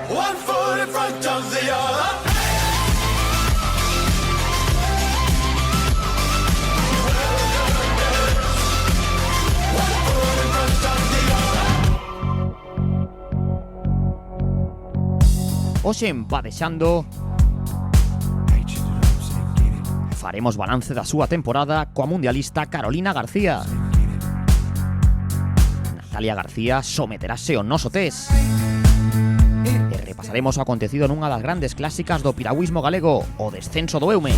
One foot in front of the other. One foot in front of the other. Hoxe en Padexando faremos balance da súa temporada coa mundialista Carolina García. Natalia García someterase ao noso test. E repasaremos o acontecido nunha das grandes clásicas do piragüismo galego, o descenso do Eume.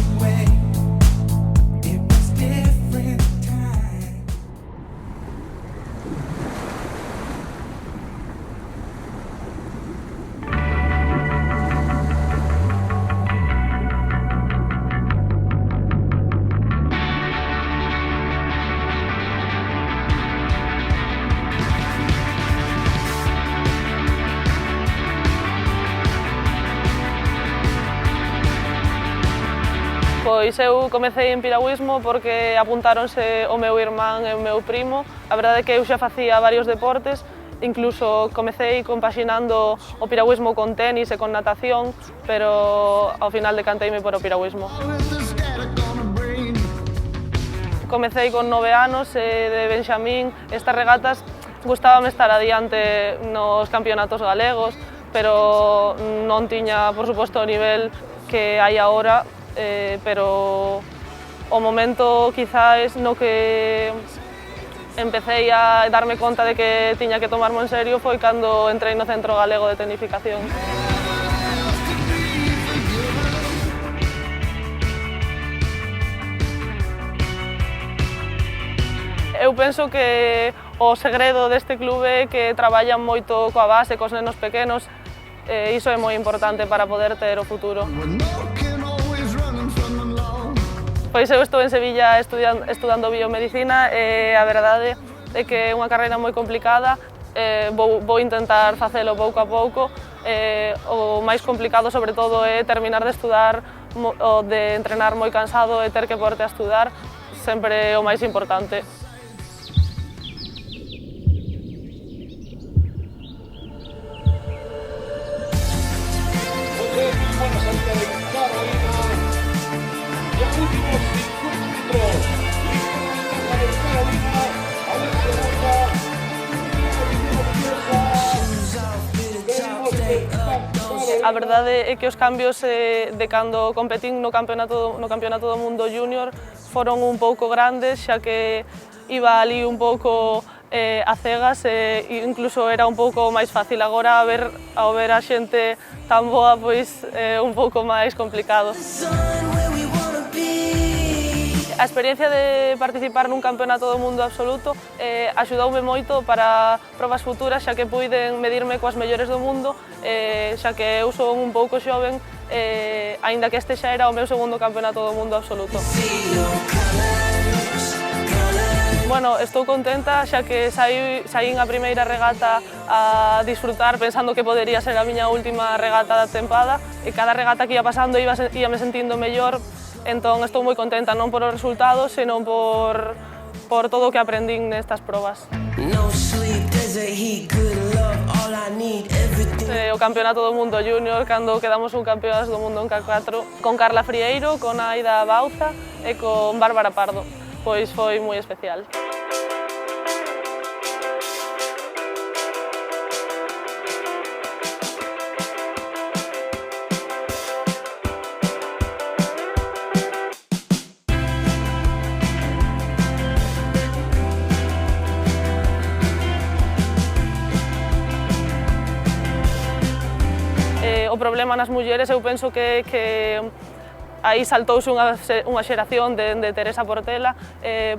Pois eu comecei en piragüismo porque apuntáronse o meu irmán e o meu primo. A verdade é que eu xa facía varios deportes, incluso comecei compaxinando o piragüismo con tenis e con natación, pero ao final decanteime por o piragüismo. Comecei con 9 anos de Benxamín. Estas regatas gustábame estar adiante nos campeonatos galegos, pero non tiña, por suposto, o nivel que hai agora, pero o momento quizás no que empecé a darme conta de que tiña que tomarme en serio foi cando entrei no Centro Galego de Tecnificación. Eu penso que o segredo deste clube é que traballan moito coa base, cos nenos pequenos, e iso é moi importante para poder ter o futuro. Pois eu estou en Sevilla estudando biomedicina e a verdade é que é unha carreira moi complicada. Vou intentar facelo pouco a pouco. O máis complicado, sobre todo, é terminar de estudar, de entrenar moi cansado e ter que porte a estudar, sempre é o máis importante. A verdade é que os cambios de cando competín no campeonato do mundo junior foron un pouco grandes, xa que iba ali un pouco a cegas e incluso era un pouco máis fácil. Agora, ao ver a xente tan boa, pois é un pouco máis complicado. A experiencia de participar nun campeonato do mundo absoluto axudoume moito para probas futuras, xa que puiden medirme coas mellores do mundo, xa que eu son un pouco xoven, aínda que este xa era o meu segundo campeonato do mundo absoluto. Bueno, estou contenta, xa que saín a primeira regata a disfrutar pensando que podería ser a miña última regata da tempada, e cada regata que ia pasando íame sentindo mellor. Entón estou moi contenta, non por os resultados, senón por todo o que aprendín nestas probas. O campeonato do mundo junior, cando quedamos un campeonas do mundo en K4, con Carla Frieiro, con Aida Bauza e con Bárbara Pardo, pois foi moi especial. O problema nas mulleres, eu penso que aí saltouse unha xeración de Teresa Portela,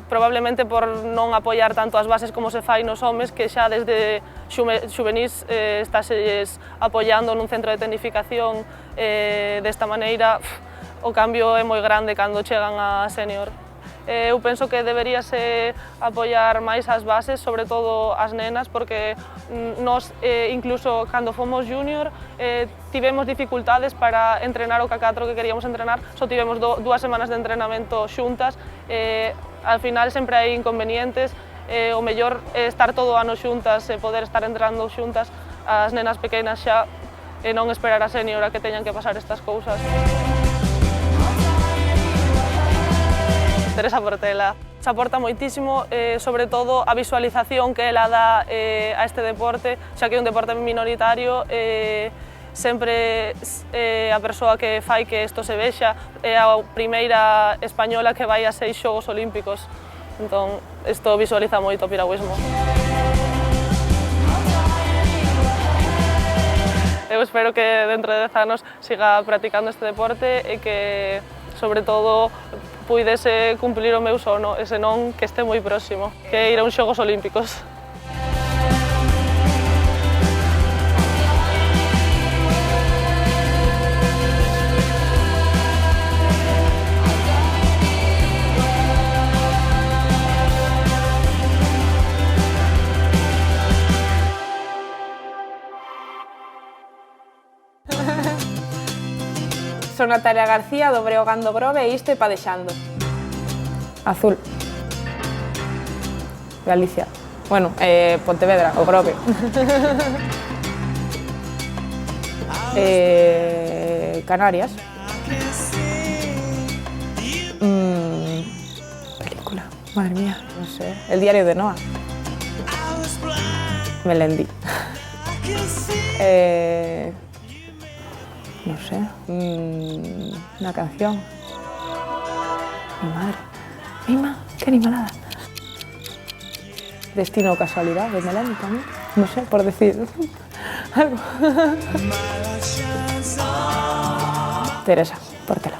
probablemente por non apoiar tanto as bases como se fai nos homes, que xa desde xuvenís estáselles apoiando nun centro de tecnificación. Desta maneira, o cambio é moi grande cando chegan a senior. Eu penso que deberíase apoiar máis as bases, sobre todo as nenas, porque nós, incluso cando fomos junior, tivemos dificultades para entrenar o K4 que queríamos entrenar, só tivemos 2 semanas de entrenamento xuntas, al final sempre hai inconvenientes, o mellor é estar todo o ano xuntas e poder estar entrenando xuntas. As nenas pequenas xa e non esperar a senior a que teñan que pasar estas cousas. Teresa Portela se aporta moitísimo, sobre todo a visualización que ela dá a este deporte, xa que é un deporte minoritario, sempre a persoa que fai que isto se vexa é a primeira española que vai a 6 Xogos Olímpicos. Entón, isto visualiza moito o piragüismo. Eu espero que dentro de 10 anos siga practicando este deporte e que, sobre todo, puidese cumplir o meu sono, e senón que este moi próximo, que é ir a uns Xogos Olímpicos. Son Natalia García, do Breogán do Grove e isto é Padexando. Azul. Galicia. Bueno, Pontevedra, o Grove. Canarias. Película, madre mía, no sé. El diario de Noah. Melendi. No sé, una canción. Mi madre. Mima, qué animalada. Destino o casualidad de Melendi también. No sé, por decir algo. Teresa Portela.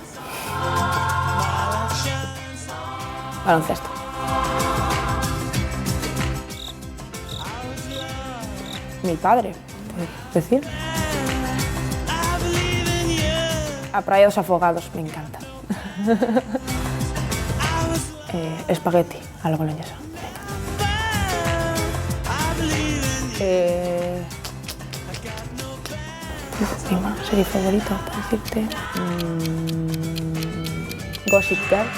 Baloncesto. Mi padre, puedes decir. A Praia dos Afogados, me encanta. Espagueti, a la boloñesa, me encanta. Mi serie favorita, para decirte. Gossip Girl,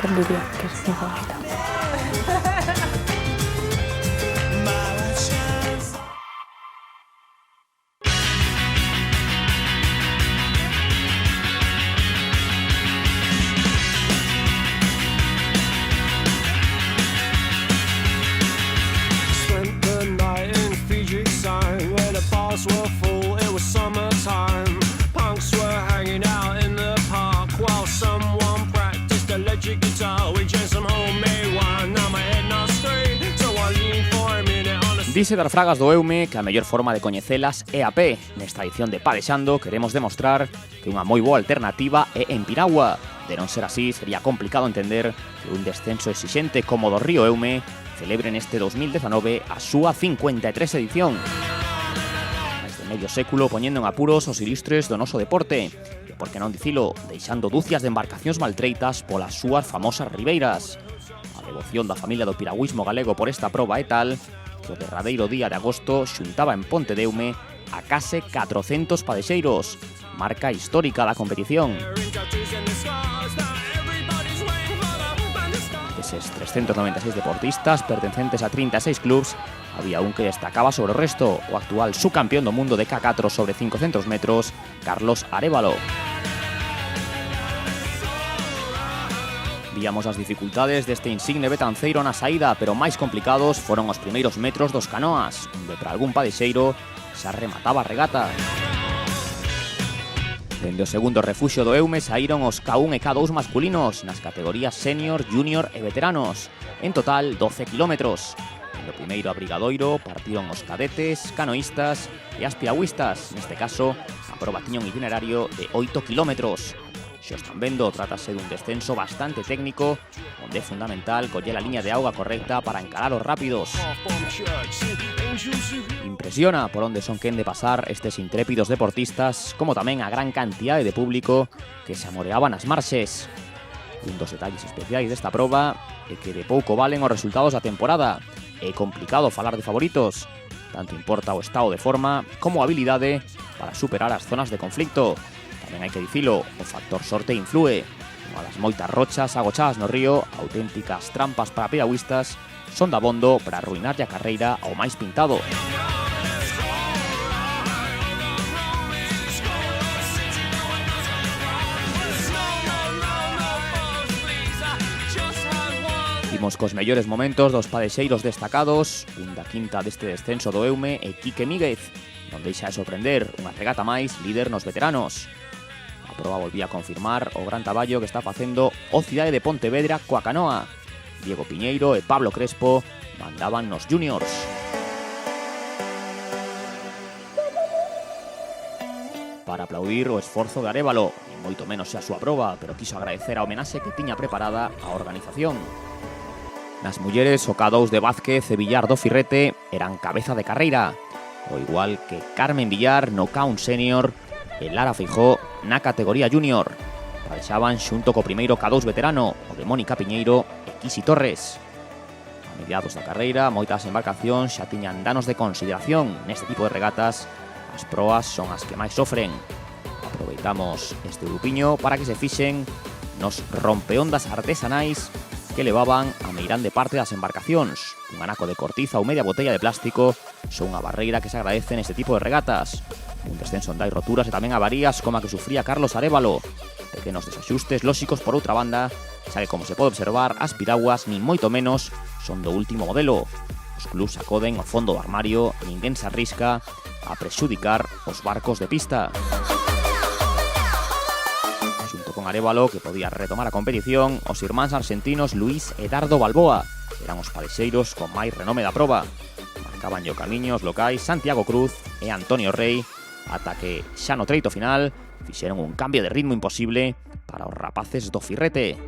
que diría que es mi favorita. Were full, it was summertime. Punks were hanging out in the park while someone practiced electric guitar. We drank some homemade wine, now my head not straight, so I leaned for a minute on a... Dise dar fragas do Eume que a mellor forma de coñecelas é a pé. Nesta edición de Padexando queremos demostrar que unha moi boa alternativa é en piragua. De non ser así, sería complicado entender que un descenso exixente como do río Eume celebre neste 2019 a súa 53 edición. Medio século poñendo en apuros os ilustres do noso deporte e, por que non dicilo, deixando dúcias de embarcacións maltreitas polas súas famosas ribeiras. A devoción da familia do piragüismo galego por esta proba é tal que o derradeiro día de agosto xuntaba en Ponte de Eume a case 400 padexeiros, marca histórica da competición. Deses 396 deportistas pertencentes a 36 clubs, había un que destacaba sobre o resto, o actual subcampeón do mundo de K4 sobre 500 metros, Carlos Arévalo. Víamos as dificultades deste insigne betanceiro na saída, pero máis complicados foron os primeiros metros dos canoas, onde para algún padexeiro xa remataba a regata. Dende o segundo refuxio do Eume saíron os K1 e K2 masculinos nas categorías senior, junior e veteranos. En total, 12 kilómetros. No primeiro abrigadoiro partiron os cadetes, canoístas e as piragüistas. Neste caso, a proba tiña un itinerario de 8 kilómetros. Xa están vendo, trátase dun descenso bastante técnico, onde é fundamental coller a liña de auga correcta para encarar os rápidos. Impresiona por onde son quen de pasar estes intrépidos deportistas, como tamén a gran cantidade de público que se amoreaba nas marxes. Un dos detalles especiais desta proba é que de pouco valen os resultados da temporada. É complicado falar de favoritos. Tanto importa o estado de forma como a habilidade para superar as zonas de conflicto. Tamén hai que dicilo, o factor sorte inflúe. Unha das moitas rochas agochadas no río, auténticas trampas para piragüistas, son dabondo para arruinarlle a carreira ao máis pintado. Imos cos mellores momentos dos padexeiros destacados, un da quinta deste descenso do Eume e Quique Míguez, non deixa de sorprender unha regata máis líder nos veteranos. A proba volvía a confirmar o gran traballo que está facendo o Cidade de Pontevedra coa canoa. Diego Piñeiro e Pablo Crespo mandaban nos juniors. Para aplaudir o esforzo de Arévalo, moito menos a súa proba, pero quiso agradecer a homenaxe que tiña preparada a organización. Nas mulleres, o K2 de Vázquez e Villar do Firrete eran cabeza de carreira, ao igual que Carmen Villar no K1 Senior e Lara Feijó na categoría Junior. Padexaban xunto co primeiro K2 veterano, o de Mónica Piñeiro e Kisi Torres. A mediados da carreira, moitas embarcacións xa tiñan danos de consideración neste tipo de regatas. As proas son as que máis sofren. Aproveitamos este grupiño para que se fixen nos rompeondas artesanais que levaban a meirande parte das embarcacións. Un anaco de cortiza ou media botella de plástico son unha barreira que se agradece neste tipo de regatas. Un descenso onde hai roturas e tamén avarías como a que sufría Carlos Arévalo. Pequenos desaxustes lóxicos por outra banda, xa que como se pode observar, as piraguas, nin moito menos, son do último modelo. Os clubs acoden ao fondo do armario e ninguén se arrisca a prexudicar os barcos de pista. Con Arévalo, que podía retomar a competición, os irmáns argentinos Luis e Dardo Balboa eran os padexeiros con máis renome da proba. Marcaban o camiño os locais Santiago Cruz e Antonio Rey, ata que xa no treito final fixeron un cambio de ritmo imposible para os rapaces do Firrete.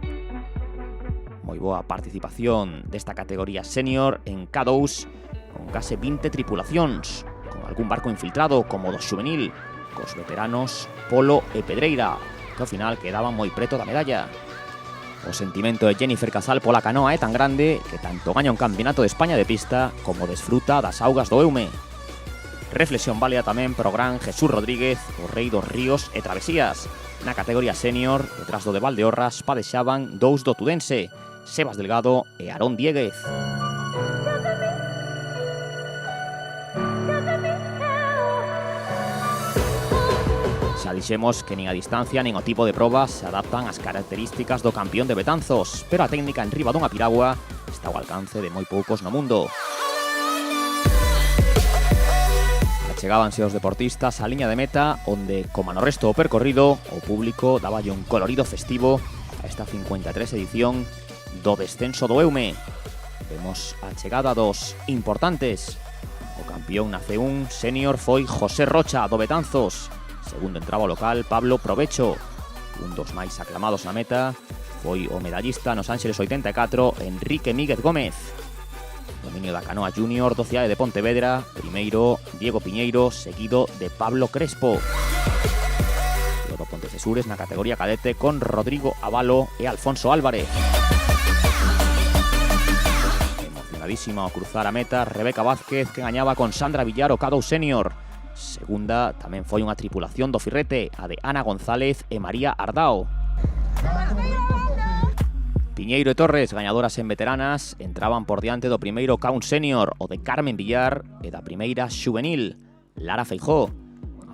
Moi boa participación desta categoría senior en K2, con case 20 tripulacións, con algún barco infiltrado como do xuvenil, cos veteranos Polo e Pedreira, que ao final quedaban moi preto da medalla. O sentimento de Jennifer Casal pola canoa é tan grande que tanto gaña un campeonato de España de pista como desfruta das augas do Eume. Reflexión válida tamén pro gran Jesús Rodríguez, o rei dos ríos e travesías. Na categoría senior, detrás do de Valdeorras, padexaban dous do Tudense, Sebas Delgado e Aarón Dieguez. Xa dixemos que nin a distancia nin o tipo de probas se adaptan ás características do campeón de Betanzos, pero a técnica en riba dunha piragua está ao alcance de moi poucos no mundo. Achegábanse os deportistas á liña de meta, onde, como no resto do percorrido, o público daballe un colorido festivo a esta 53 edición do descenso do Eume. Vemos a chegada dos importantes. O campeón na C1 senior foi José Rocha, do Betanzos. Segundo entraba o local Pablo Provecho. Un dos máis aclamados na meta foi o medallista nos Ángeles 84 Enrique Míguez Gómez. Dominio da canoa junior do Cidade de Pontevedra, primeiro Diego Piñeiro, seguido de Pablo Crespo. E o do Pontecesures na categoría cadete con Rodrigo Avalo e Alfonso Álvarez. Emocionadísima ao cruzar a meta Rebeca Vázquez, que gañaba con Sandra Villar o K2 senior. Segunda tamén foi unha tripulación do Firrete, a de Ana González e María Ardao. Piñeiro e Torres, gañadoras en veteranas, entraban por diante do primeiro K1 senior, o de Carmen Villar, e da primeira xuvenil, Lara Feijó,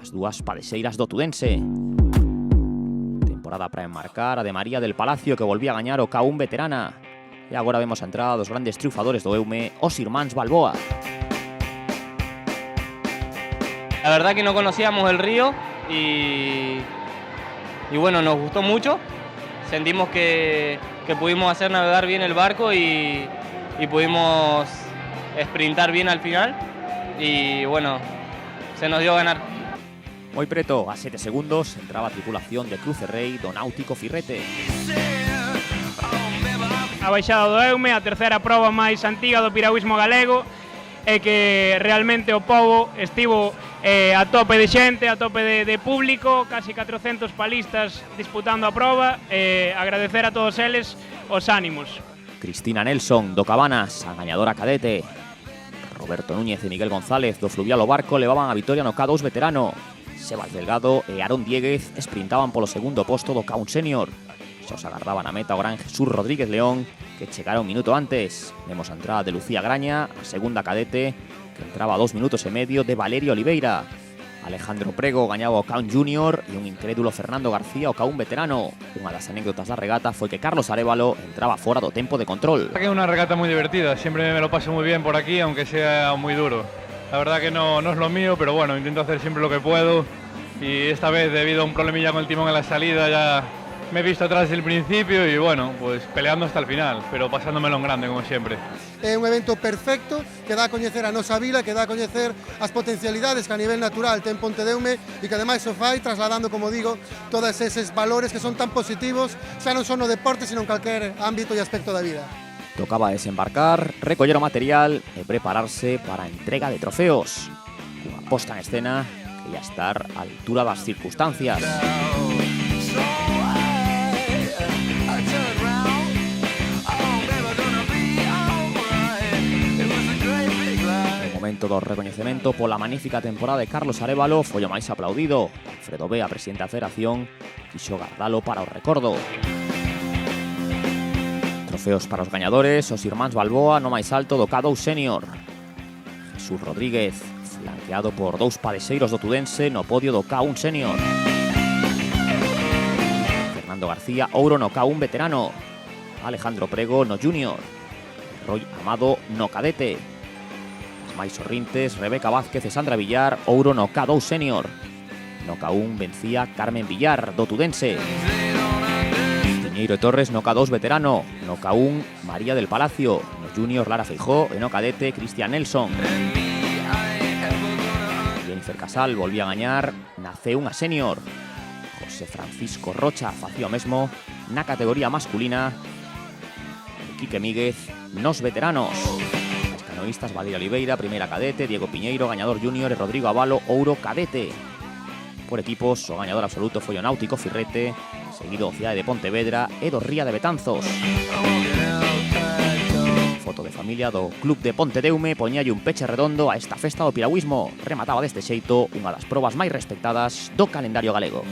as dúas padexeiras do Tudense. Temporada para enmarcar a de María del Palacio, que volvía a gañar o K1 veterana. E agora vemos a entrada dos grandes triunfadores do Eume, os irmáns Balboa. La verdad que no conocíamos el río y bueno, nos gustó mucho. Sentimos que pudimos hacer navegar bien el barco y pudimos sprintar bien al final. Y bueno, se nos dio a ganar. Moi preto, a 7 segundos, entraba a tripulación de Cruce Rei do Náutico Firrete. A baixada do Eume, a terceira proba máis antiga do piragüismo galego, e que realmente o pobo estivo a tope de xente, a tope de público, casi 400 palistas disputando a proba, agradecer a todos eles os ánimos. Cristina Nelson, do Cabanas, a gañadora cadete. Roberto Núñez e Miguel González, do Fluvial o Barco, levaban a vitoria no K2 veterano. Sebas Delgado e Aarón Dieguez sprintaban polo segundo posto do K1 senior. Xa os agardaban a meta o gran Jesús Rodríguez León, que chegara un minuto antes. Vemos a entrada de Lucía Graña, a segunda cadete, que entraba a 2 minutos e medio de Valeria Oliveira. Alejandro Prego gañaba o Caún Júnior e un incrédulo Fernando García o Caún veterano. Unha das anécdotas da regata foi que Carlos Arévalo entraba fora do tempo de control. Es una regata muy divertida, siempre me lo paso muy bien por aquí, aunque sea muy duro. La verdad que no es lo mío, pero bueno, intento hacer siempre lo que puedo. Y esta vez, debido a un problemilla con el timón en la salida, ya me he visto atrás desde el principio y bueno, pues peleando hasta el final, pero pasándomelo en grande, como siempre. É un evento perfecto que dá a coñecer a nosa vila, que dá a coñecer as potencialidades que a nivel natural ten Pontedeume e que ademais o fai trasladando, como digo, todos eses valores que son tan positivos, xa non son no deporte, sino en calquer ámbito e aspecto da vida. Tocaba desembarcar, recoller o material e prepararse para a entrega de trofeos. Unha posta en escena que ia estar á altura das circunstancias. O momento do recoñecemento pola magnífica temporada de Carlos Arévalo foi o máis aplaudido. Alfredo Bea, presidente da Federación, quixo guardalo para o recordo. Trofeos para os gañadores, os irmáns Balboa no máis alto do K2 Senior. Jesús Rodríguez, flanqueado por dous padexeiros do Tudense no podio do K1 Senior. Fernando García, ouro no K1 veterano. Alejandro Prego no Junior. Roy Amado no cadete. As máis sorrintes, Rebeca Vázquez e Sandra Villar, ouro no K2 Senior. No K1 vencía Carmen Villar do Tudense. Piñeiro e Torres no K2 veterano. No K1 María del Palacio. No Junior Lara Feijó e no cadete Cristian Nelson. Jennifer Casal volvía a gañar na C1 Senior. José Francisco Rocha facía o mesmo na categoría masculina. Quique Míguez nos veteranos. Os canoístas Valeria Oliveira, primeira cadete, Diego Piñeiro, gañador junior e Rodrigo Avalo, ouro cadete. Por equipos, o gañador absoluto foi o Náutico Firrete, seguido o Cidade de Pontevedra e do Ría de Betanzos. Foto de familia do Club de Pontedeume poñalle un peche redondo a esta festa do piragüismo. Remataba deste xeito unha das probas máis respectadas do calendario galego.